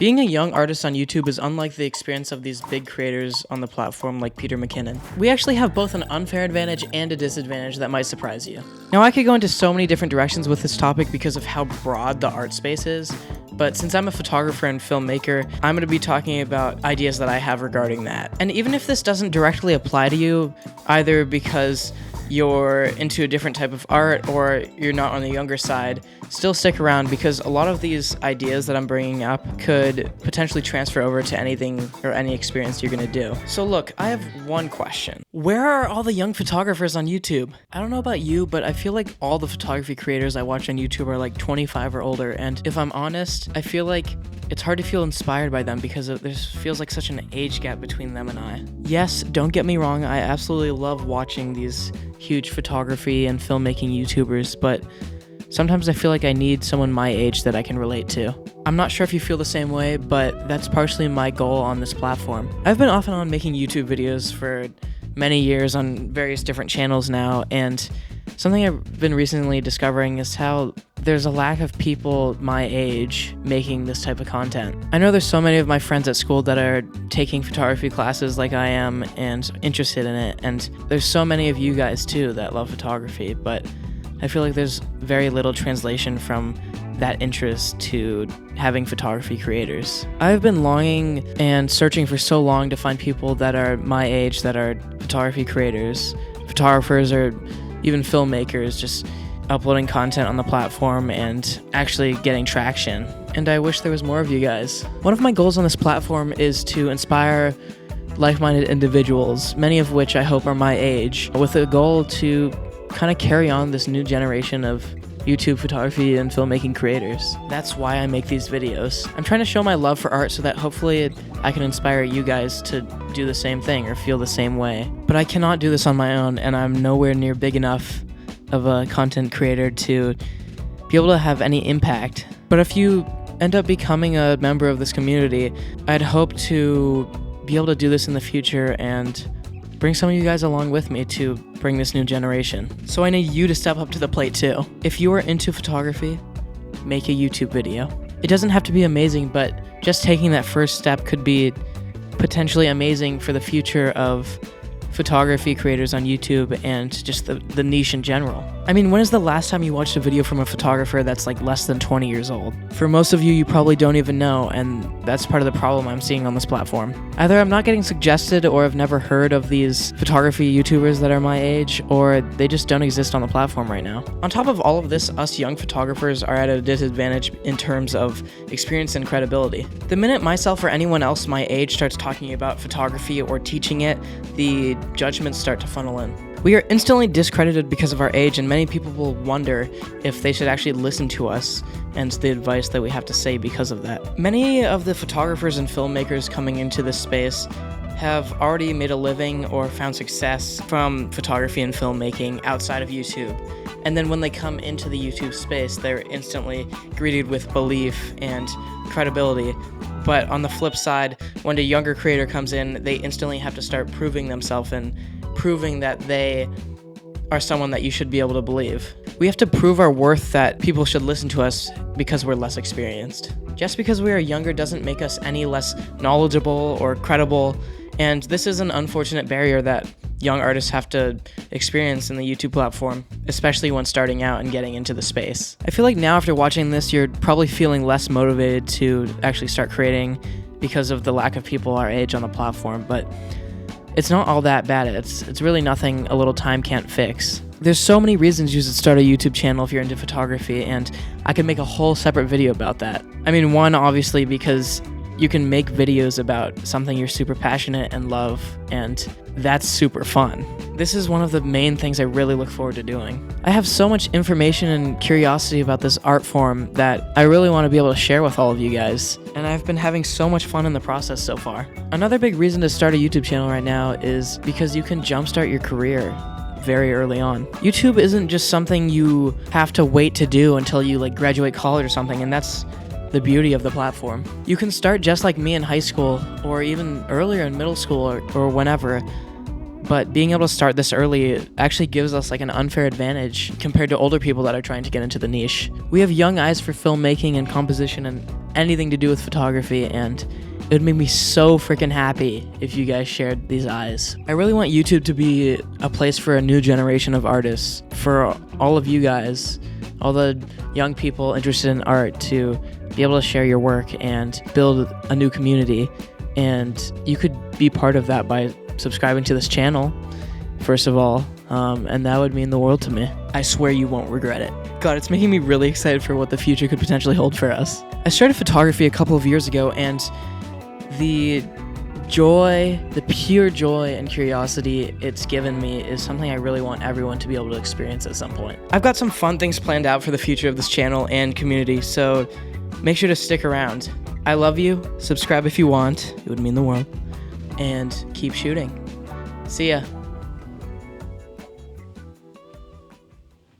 Being a young artist on YouTube is unlike the experience of these big creators on the platform like Peter McKinnon. We actually have both an unfair advantage and a disadvantage that might surprise you. Now, I could go into so many different directions with this topic because of how broad the art space is, but since I'm a photographer and filmmaker, I'm going to be talking about ideas that I have regarding that. And even if this doesn't directly apply to you, either because you're into a different type of art or you're not on the younger side, still stick around because a lot of these ideas that I'm bringing up could potentially transfer over to anything or any experience you're going to do. So look, I have one question. Where are all the young photographers on YouTube? I don't know about you, but I feel like all the photography creators I watch on YouTube are like 25 or older, and if I'm honest, I feel like it's hard to feel inspired by them because there feels like such an age gap between them and I. Yes, don't get me wrong, I absolutely love watching these huge photography and filmmaking YouTubers, but sometimes I feel like I need someone my age that I can relate to. I'm not sure if you feel the same way, but that's partially my goal on this platform. I've been off and on making YouTube videos for many years on various different channels now, and something I've been recently discovering is how there's a lack of people my age making this type of content. I know there's so many of my friends at school that are taking photography classes like I am and interested in it, and there's so many of you guys too that love photography, but I feel like there's very little translation from that interest to having photography creators. I've been longing and searching for so long to find people that are my age that are photography creators, photographers, or even filmmakers, just uploading content on the platform and actually getting traction. And I wish there was more of you guys. One of my goals on this platform is to inspire like-minded individuals, many of which I hope are my age, with a goal to kind of carry on this new generation of YouTube photography and filmmaking creators. That's why I make these videos. I'm trying to show my love for art so that hopefully I can inspire you guys to do the same thing or feel the same way. But I cannot do this on my own, and I'm nowhere near big enough of a content creator to be able to have any impact. But if you end up becoming a member of this community, I'd hope to be able to do this in the future and bring some of you guys along with me to bring this new generation. So I need you to step up to the plate too. If you are into photography, make a YouTube video. It doesn't have to be amazing, but just taking that first step could be potentially amazing for the future of photography creators on YouTube and just the niche in general. I mean, when is the last time you watched a video from a photographer that's like less than 20 years old? For most of you, you probably don't even know, and that's part of the problem I'm seeing on this platform. Either I'm not getting suggested, or I've never heard of these photography YouTubers that are my age, or they just don't exist on the platform right now. On top of all of this, us young photographers are at a disadvantage in terms of experience and credibility. The minute myself or anyone else my age starts talking about photography or teaching it, the judgments start to funnel in. We are instantly discredited because of our age, and many people will wonder if they should actually listen to us and the advice that we have to say because of that. Many of the photographers and filmmakers coming into this space have already made a living or found success from photography and filmmaking outside of YouTube. And then when they come into the YouTube space, they're instantly greeted with belief and credibility. But on the flip side, when a younger creator comes in, they instantly have to start proving themselves and proving that they are someone that you should be able to believe. We have to prove our worth that people should listen to us because we're less experienced. Just because we are younger doesn't make us any less knowledgeable or credible, and this is an unfortunate barrier that young artists have to experience in the YouTube platform, especially when starting out and getting into the space. I feel like now after watching this, you're probably feeling less motivated to actually start creating because of the lack of people our age on the platform, but it's not all that bad. It's really nothing a little time can't fix. There's so many reasons you should start a YouTube channel if you're into photography, and I could make a whole separate video about that. I mean, one, obviously, because you can make videos about something you're super passionate and love, and that's super fun. This is one of the main things I really look forward to doing. I have so much information and curiosity about this art form that I really want to be able to share with all of you guys, and I've been having so much fun in the process so far. Another big reason to start a YouTube channel right now is because you can jumpstart your career very early on. YouTube isn't just something you have to wait to do until you like graduate college or something, and that's the beauty of the platform. You can start just like me in high school or even earlier in middle school or whenever, but being able to start this early actually gives us like an unfair advantage compared to older people that are trying to get into the niche. We have young eyes for filmmaking and composition, and anything to do with photography, and it would make me so freaking happy if you guys shared these eyes. I really want YouTube to be a place for a new generation of artists, for all of you guys, all the young people interested in art, to be able to share your work and build a new community. And you could be part of that by subscribing to this channel, first of all, and that would mean the world to me. I swear you won't regret it. God, it's making me really excited for what the future could potentially hold for us. I started photography a couple of years ago, and the joy, the pure joy and curiosity it's given me is something I really want everyone to be able to experience at some point. I've got some fun things planned out for the future of this channel and community, so make sure to stick around. I love you. Subscribe if you want. It would mean the world. And keep shooting. See ya.